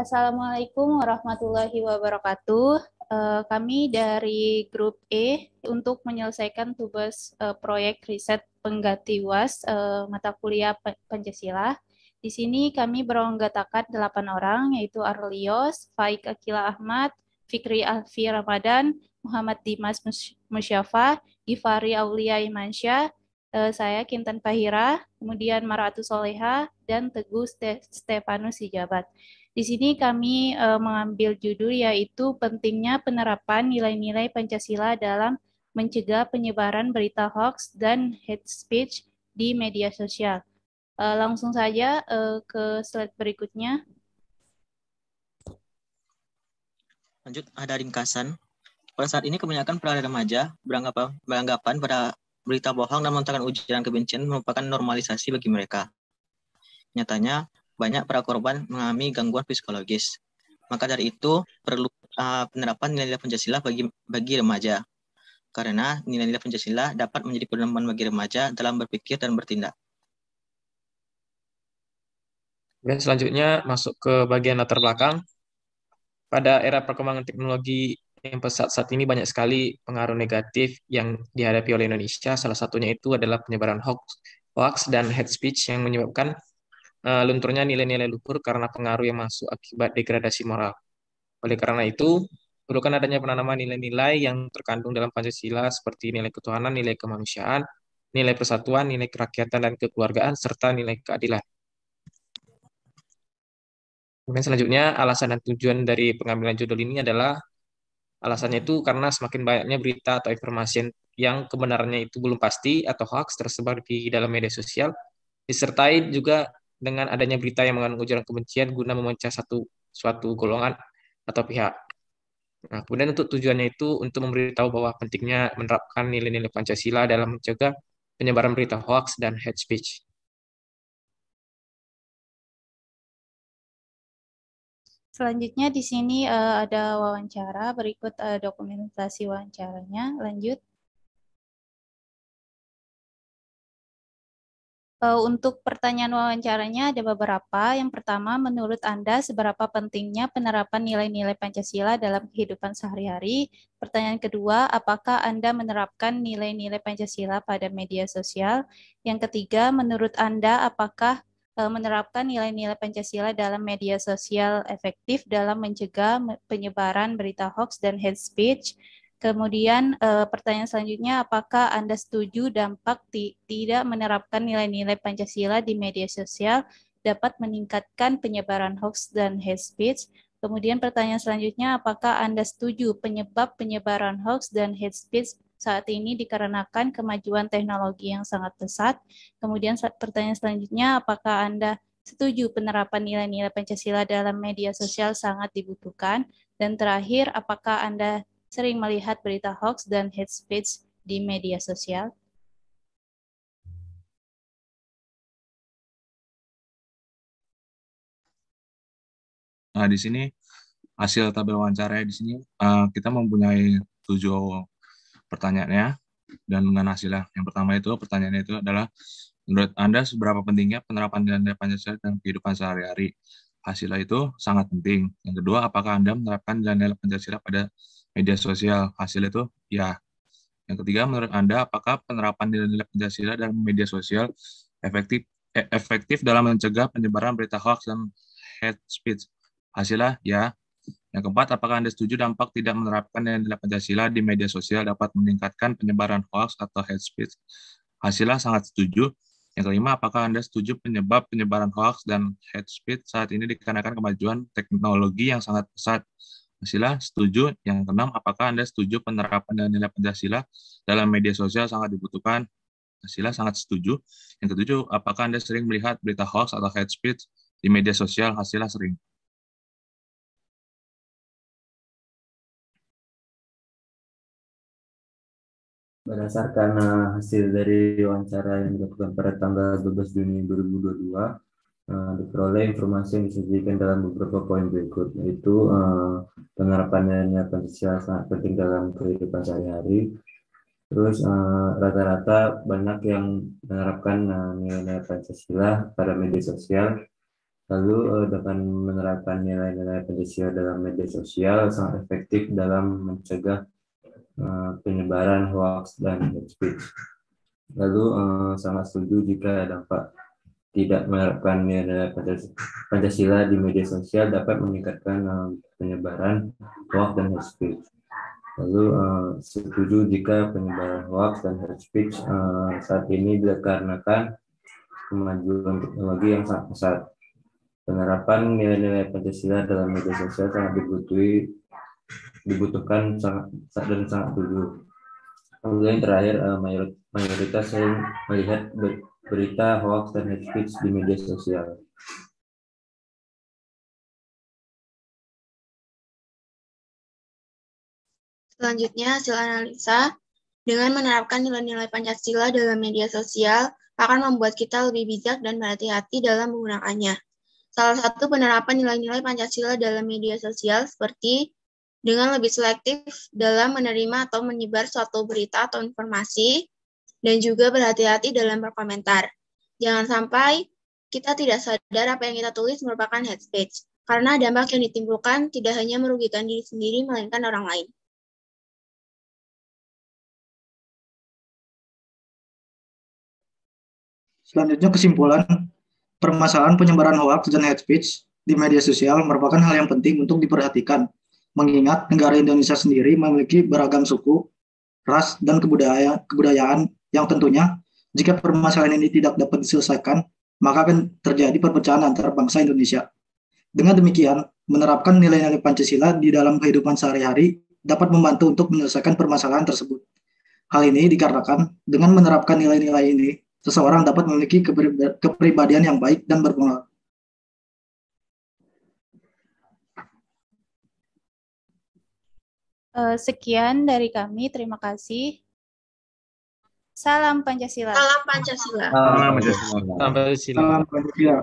Assalamualaikum warahmatullahi wabarakatuh. Kami dari grup E untuk menyelesaikan tugas proyek riset pengganti UAS mata kuliah Pancasila. Di sini kami beranggotakan 8 orang, yaitu Arlios, Faik Akila Ahmad, Fikri Alfi Ramadan, Muhammad Dimas Musyafa, Gifari Aulia Imansyah, saya Kintan Fahira, kemudian Maratu Soleha, dan Teguh Stefanus Hijabat. Di sini kami mengambil judul yaitu pentingnya penerapan nilai-nilai Pancasila dalam mencegah penyebaran berita hoax dan hate speech di media sosial. Langsung saja ke slide berikutnya. Lanjut, ada ringkasan. Pada saat ini kebanyakan para remaja beranggapan pada berita bohong dan melontarkan ujaran kebencian merupakan normalisasi bagi mereka. Nyatanya, banyak para korban mengalami gangguan psikologis. Maka dari itu, perlu penerapan nilai-nilai Pancasila bagi remaja. Karena nilai-nilai Pancasila dapat menjadi pedoman bagi remaja dalam berpikir dan bertindak. Dan selanjutnya masuk ke bagian latar belakang. Pada era perkembangan teknologi yang pesat saat ini banyak sekali pengaruh negatif yang dihadapi oleh Indonesia. Salah satunya itu adalah penyebaran hoax dan hate speech yang menyebabkan lunturnya nilai-nilai luhur karena pengaruh yang masuk akibat degradasi moral. Oleh karena itu, perlukan adanya penanaman nilai-nilai yang terkandung dalam Pancasila seperti nilai ketuhanan, nilai kemanusiaan, nilai persatuan, nilai kerakyatan dan kekeluargaan, serta nilai keadilan. Kemudian selanjutnya, alasan dan tujuan dari pengambilan judul ini adalah alasannya itu karena semakin banyaknya berita atau informasi yang kebenarannya itu belum pasti atau hoax tersebar di dalam media sosial, disertai juga dengan adanya berita yang mengandung ujaran kebencian guna memecah suatu golongan atau pihak. Nah, kemudian untuk tujuannya itu untuk memberitahu bahwa pentingnya menerapkan nilai-nilai Pancasila dalam mencegah penyebaran berita hoax dan hate speech. Selanjutnya di sini ada wawancara, berikut dokumentasi wawancaranya. Lanjut. Untuk pertanyaan wawancaranya ada beberapa. Yang pertama, menurut Anda seberapa pentingnya penerapan nilai-nilai Pancasila dalam kehidupan sehari-hari? Pertanyaan kedua, apakah Anda menerapkan nilai-nilai Pancasila pada media sosial? Yang ketiga, menurut Anda apakah menerapkan nilai-nilai Pancasila dalam media sosial efektif dalam mencegah penyebaran berita hoax dan hate speech? Kemudian pertanyaan selanjutnya, apakah Anda setuju dampak tidak menerapkan nilai-nilai Pancasila di media sosial dapat meningkatkan penyebaran hoax dan hate speech? Kemudian pertanyaan selanjutnya, apakah Anda setuju penyebab penyebaran hoax dan hate speech saat ini dikarenakan kemajuan teknologi yang sangat pesat? Kemudian pertanyaan selanjutnya, apakah Anda setuju penerapan nilai-nilai Pancasila dalam media sosial sangat dibutuhkan? Dan terakhir, apakah Anda sering melihat berita hoax dan hate speech di media sosial? Nah, di sini hasil tabel wawancara di sini kita mempunyai 7 pertanyaannya dan dengan hasilnya. Yang pertama itu pertanyaannya itu adalah menurut Anda seberapa pentingnya penerapan nilai Pancasila dalam kehidupan sehari-hari? Hasilnya itu sangat penting. Yang kedua, apakah Anda menerapkan nilai Pancasila pada media sosial? Hasilnya itu ya. Yang ketiga, menurut Anda apakah penerapan nilai Pancasila dalam media sosial efektif dalam mencegah penyebaran berita hoax dan hate speech? Hasilnya ya. Yang keempat, apakah Anda setuju dampak tidak menerapkan nilai Pancasila di media sosial dapat meningkatkan penyebaran hoax atau hate speech? Hasilnya sangat setuju. Yang kelima, apakah Anda setuju penyebab penyebaran hoax dan hate speech saat ini dikarenakan kemajuan teknologi yang sangat pesat? Hasilnya setuju. Yang keenam, apakah Anda setuju penerapan nilai Pancasila dalam media sosial sangat dibutuhkan? Hasilnya sangat setuju. Yang ketujuh, apakah Anda sering melihat berita hoax atau hate speech di media sosial? Hasilnya sering. Berdasarkan hasil dari wawancara yang dilakukan pada tanggal 12 Juni 2022, diperoleh informasi yang disajikan dalam beberapa poin berikut, yaitu penerapan nilai Pancasila sangat penting dalam kehidupan sehari-hari. Terus rata-rata banyak yang menerapkan nilai-nilai Pancasila pada media sosial. Lalu dengan menerapkan nilai-nilai Pancasila dalam media sosial sangat efektif dalam mencegah penyebaran hoax dan hate speech. Lalu sangat setuju jika dampak tidak menerapkan nilai Pancasila di media sosial dapat meningkatkan penyebaran hoax dan hate speech. Lalu setuju jika penyebaran hoax dan hate speech saat ini dikarenakan kemajuan teknologi yang sangat pesat. Penerapan nilai-nilai Pancasila dalam media sosial sangat dibutuhkan dan sangat setuju. Kemudian terakhir, mayoritas sering melihat berita hoax dan hate speech di media sosial. Selanjutnya, hasil analisa dengan menerapkan nilai-nilai Pancasila dalam media sosial akan membuat kita lebih bijak dan berhati-hati dalam menggunakannya. Salah satu penerapan nilai-nilai Pancasila dalam media sosial seperti dengan lebih selektif dalam menerima atau menyebar suatu berita atau informasi, dan juga berhati-hati dalam berkomentar. Jangan sampai kita tidak sadar apa yang kita tulis merupakan hate speech, karena dampak yang ditimbulkan tidak hanya merugikan diri sendiri, melainkan orang lain. Selanjutnya kesimpulan, permasalahan penyebaran hoaks dan hate speech di media sosial merupakan hal yang penting untuk diperhatikan, mengingat negara Indonesia sendiri memiliki beragam suku, ras, dan kebudayaan yang tentunya jika permasalahan ini tidak dapat diselesaikan, maka akan terjadi perpecahan antar bangsa Indonesia. Dengan demikian, menerapkan nilai-nilai Pancasila di dalam kehidupan sehari-hari dapat membantu untuk menyelesaikan permasalahan tersebut. Hal ini dikarenakan dengan menerapkan nilai-nilai ini, seseorang dapat memiliki kepribadian yang baik dan berpengaruh. Sekian dari kami, terima kasih. Salam Pancasila. Salam Pancasila. Salam Pancasila. Sampai sini. Salam Pancasila.